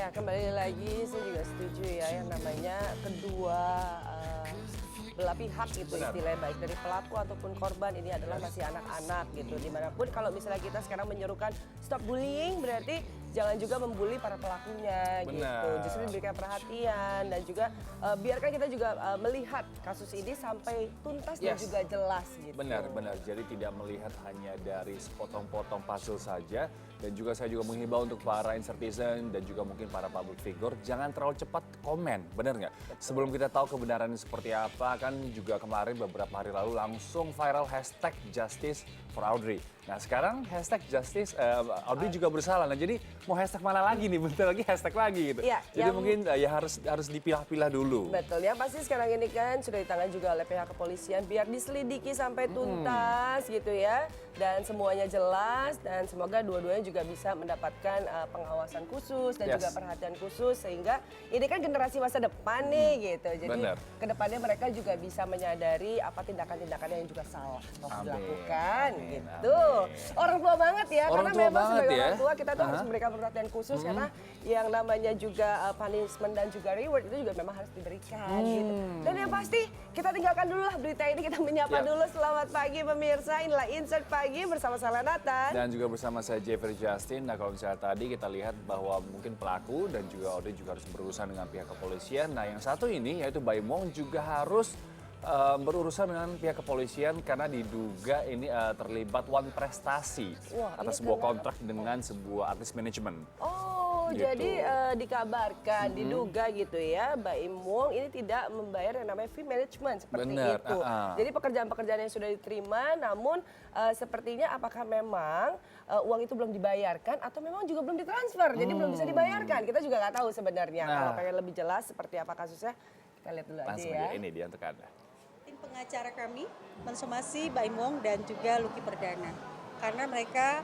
Ya, kembali lagi saya juga setuju ya yang namanya kedua belah pihak gitu Benar. istilahnya baik dari pelaku ataupun korban ini adalah masih anak-anak gitu. Dimanapun kalau misalnya kita sekarang menyerukan stop bullying berarti jangan juga membuli para pelakunya gitu. Benar. Justru diberikan perhatian dan juga biarkan kita juga melihat kasus ini sampai tuntas dan Yes. juga jelas gitu. Benar. Jadi tidak melihat hanya dari sepotong-potong puzzle saja. Dan juga saya juga menghimbau untuk para citizen dan juga mungkin para public figure, jangan terlalu cepat komen, benar nggak? Sebelum kita tahu kebenarannya seperti apa, kan juga kemarin beberapa hari lalu langsung viral hashtag Justice for Audrey. Nah sekarang hashtag Justice, Audrey juga bersalah. Nah jadi mau hashtag mana lagi nih, bentar lagi hashtag lagi gitu. Iya, Jadi mungkin ya harus dipilah-pilah dulu. Betul, yang pasti sekarang ini kan sudah ditangani juga oleh pihak kepolisian biar diselidiki sampai tuntas gitu ya. Dan semuanya jelas dan semoga dua-duanya juga bisa mendapatkan pengawasan khusus dan Yes. juga perhatian khusus sehingga ini kan generasi masa depan nih gitu. Jadi Benar. kedepannya mereka juga bisa menyadari apa tindakan-tindakan yang juga salah harus Amin. dilakukan Amin. gitu. Amin. Orang tua banget ya, Orang karena tua memang banget sebagai ya. orang tua kita tuh harus Aha. memberikan perhatian khusus karena yang namanya juga punishment dan juga reward itu juga memang harus diberikan gitu. Dan yang pasti kita tinggalkan dulu lah berita ini, kita menyapa Ya. dulu. Selamat pagi pemirsa, inilah Insert Pagi bersama saya Nathan. Dan juga bersama saya Jeffrey Justin. Nah kalau misalnya tadi kita lihat bahwa mungkin pelaku dan juga Audrey juga harus berurusan dengan pihak kepolisian. Nah yang satu ini yaitu Baim Wong juga harus berurusan dengan pihak kepolisian karena diduga ini terlibat wan prestasi Wah, atas ini sebuah kenapa? kontrak dengan sebuah artis manajemen. Oh, Gitu. jadi dikabarkan, diduga gitu ya, Baim Wong ini tidak membayar yang namanya fee management seperti Benar, itu. ah. Jadi pekerjaan-pekerjaan yang sudah diterima, namun sepertinya apakah memang uang itu belum dibayarkan atau memang juga belum ditransfer, jadi belum bisa dibayarkan. Kita juga nggak tahu sebenarnya. Nah. Kalau pengen lebih jelas seperti apa kasusnya, kita lihat dulu aja Langsung ya. aja ini dia untuk Anda. Tim pengacara kami mensomasi Baim Wong dan juga Lucky Perdana karena mereka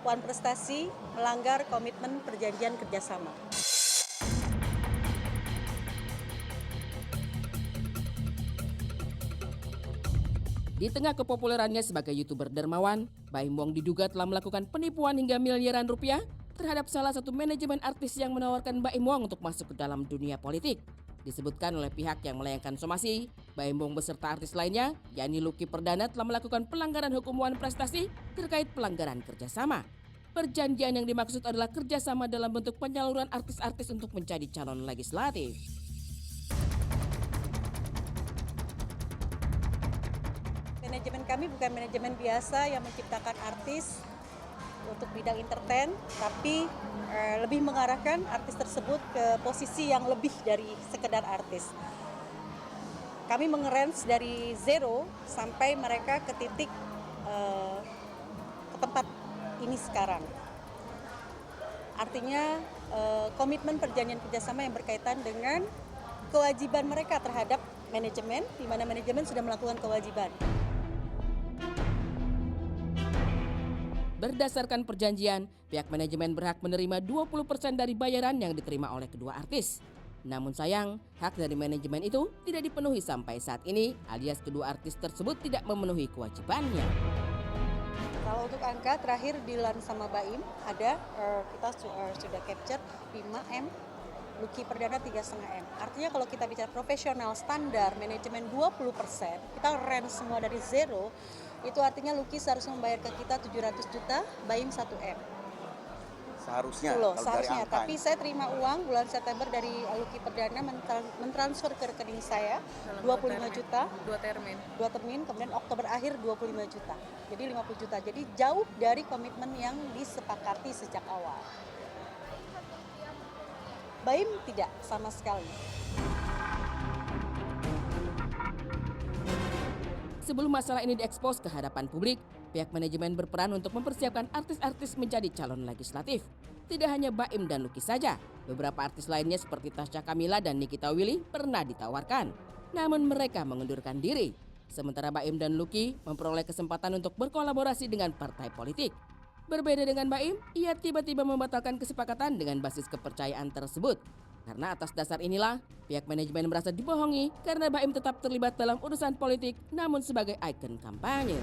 wan prestasi melanggar komitmen perjanjian kerjasama. Di tengah kepopulerannya sebagai YouTuber dermawan, Baim Wong diduga telah melakukan penipuan hingga miliaran rupiah terhadap salah satu manajemen artis yang menawarkan Baim Wong untuk masuk ke dalam dunia politik. Disebutkan oleh pihak yang melayangkan somasi, Baim Wong beserta artis lainnya, yakni Lucky Perdana telah melakukan pelanggaran hukum wan prestasi terkait pelanggaran kerjasama. Perjanjian yang dimaksud adalah kerjasama dalam bentuk penyaluran artis-artis untuk menjadi calon legislatif. Manajemen kami bukan manajemen biasa yang menciptakan artis untuk bidang entertain, tapi lebih mengarahkan artis tersebut ke posisi yang lebih dari sekedar artis. Kami mengerange dari zero sampai mereka ke titik ke tempat ini sekarang. Artinya komitmen perjanjian kerjasama yang berkaitan dengan kewajiban mereka terhadap manajemen, di mana manajemen sudah melakukan kewajiban. Berdasarkan perjanjian, pihak manajemen berhak menerima 20% dari bayaran yang diterima oleh kedua artis. Namun sayang, hak dari manajemen itu tidak dipenuhi sampai saat ini, alias kedua artis tersebut tidak memenuhi kewajibannya. Kalau untuk angka terakhir Dilan sama Baim ada kita sudah capture 5M, Lucky Perdana 3,5M. Artinya kalau kita bicara profesional standar manajemen 20%, kita range semua dari zero, itu artinya Lucky seharusnya membayar ke kita 700 juta, Baim 1M. Seharusnya, Itu loh, kalau seharusnya. dari angka. Tapi saya terima uang bulan September dari Lucky Perdana mentransfer ke rekening saya 25 juta. Dua termin, kemudian Oktober akhir 25 juta. Jadi 50 juta. Jadi jauh dari komitmen yang disepakati sejak awal. Baim tidak sama sekali. Sebelum masalah ini diekspos ke hadapan publik, pihak manajemen berperan untuk mempersiapkan artis-artis menjadi calon legislatif. Tidak hanya Baim dan Lucky saja, beberapa artis lainnya seperti Tasya Kamila dan Nikita Willy pernah ditawarkan. Namun mereka mengundurkan diri. Sementara Baim dan Lucky memperoleh kesempatan untuk berkolaborasi dengan partai politik. Berbeda dengan Baim, ia tiba-tiba membatalkan kesepakatan dengan basis kepercayaan tersebut. Karena atas dasar inilah, pihak manajemen merasa dibohongi karena Baim tetap terlibat dalam urusan politik namun sebagai ikon kampanye.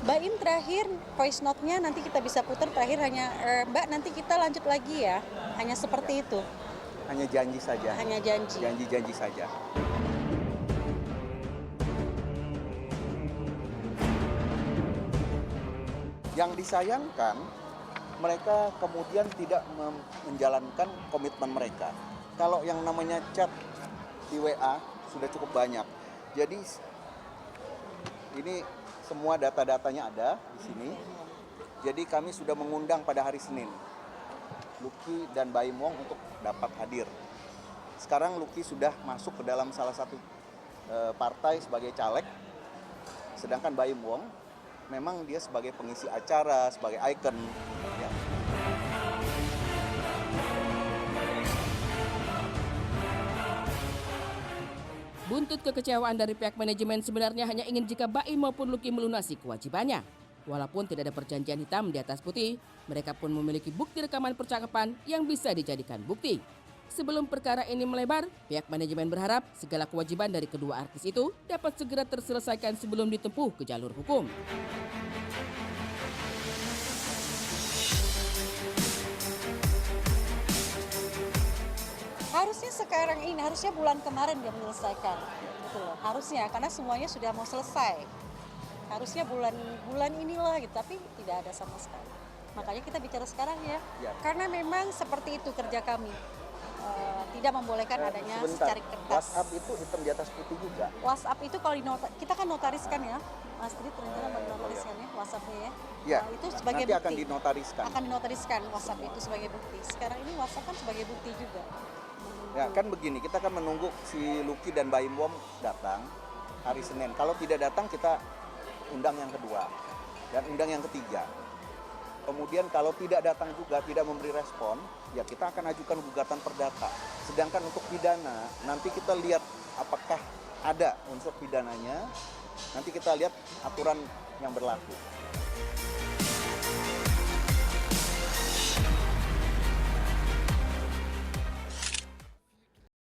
Baim terakhir voice note-nya nanti kita bisa putar terakhir hanya Mbak nanti kita lanjut lagi ya. Hanya seperti itu. Hanya janji saja. Hanya janji. Janji-janji saja. Yang disayangkan, mereka kemudian tidak menjalankan komitmen mereka. Kalau yang namanya chat di WA sudah cukup banyak. Jadi ini semua data-datanya ada di sini. Jadi kami sudah mengundang pada hari Senin Lucky dan Baim Wong untuk dapat hadir. Sekarang Lucky sudah masuk ke dalam salah satu partai sebagai caleg. Sedangkan Baim Wong memang dia sebagai pengisi acara, sebagai ikon. Ya. Buntut kekecewaan dari pihak manajemen sebenarnya hanya ingin jika Baim maupun Lucky melunasi kewajibannya. Walaupun tidak ada perjanjian hitam di atas putih, mereka pun memiliki bukti rekaman percakapan yang bisa dijadikan bukti. Sebelum perkara ini melebar, pihak manajemen berharap segala kewajiban dari kedua artis itu dapat segera terselesaikan sebelum ditempuh ke jalur hukum. Harusnya sekarang ini, harusnya bulan kemarin dia menyelesaikan. Gitu loh. Harusnya, karena semuanya sudah mau selesai. Harusnya bulan inilah gitu, tapi tidak ada sama sekali. Makanya kita bicara sekarang ya. Karena memang seperti itu kerja kami. Tidak membolehkan adanya secari kertas. WhatsApp itu hitam di atas putih juga. WhatsApp itu kalau kita kan notariskan ya, Mas Tri rencana notariskan ya WhatsApp-nya ya. Ya, Itu sebagai nanti bukti. akan dinotariskan. Akan dinotariskan WhatsApp itu sebagai bukti. Sekarang ini WhatsApp kan sebagai bukti juga. Ya kan begini, kita akan menunggu si Lucky dan Baim Wong datang hari Senin. Kalau tidak datang kita undang yang kedua dan undang yang ketiga. Kemudian kalau tidak datang juga, tidak memberi respon, ya kita akan ajukan gugatan perdata. Sedangkan untuk pidana, nanti kita lihat apakah ada unsur pidananya, nanti kita lihat aturan yang berlaku.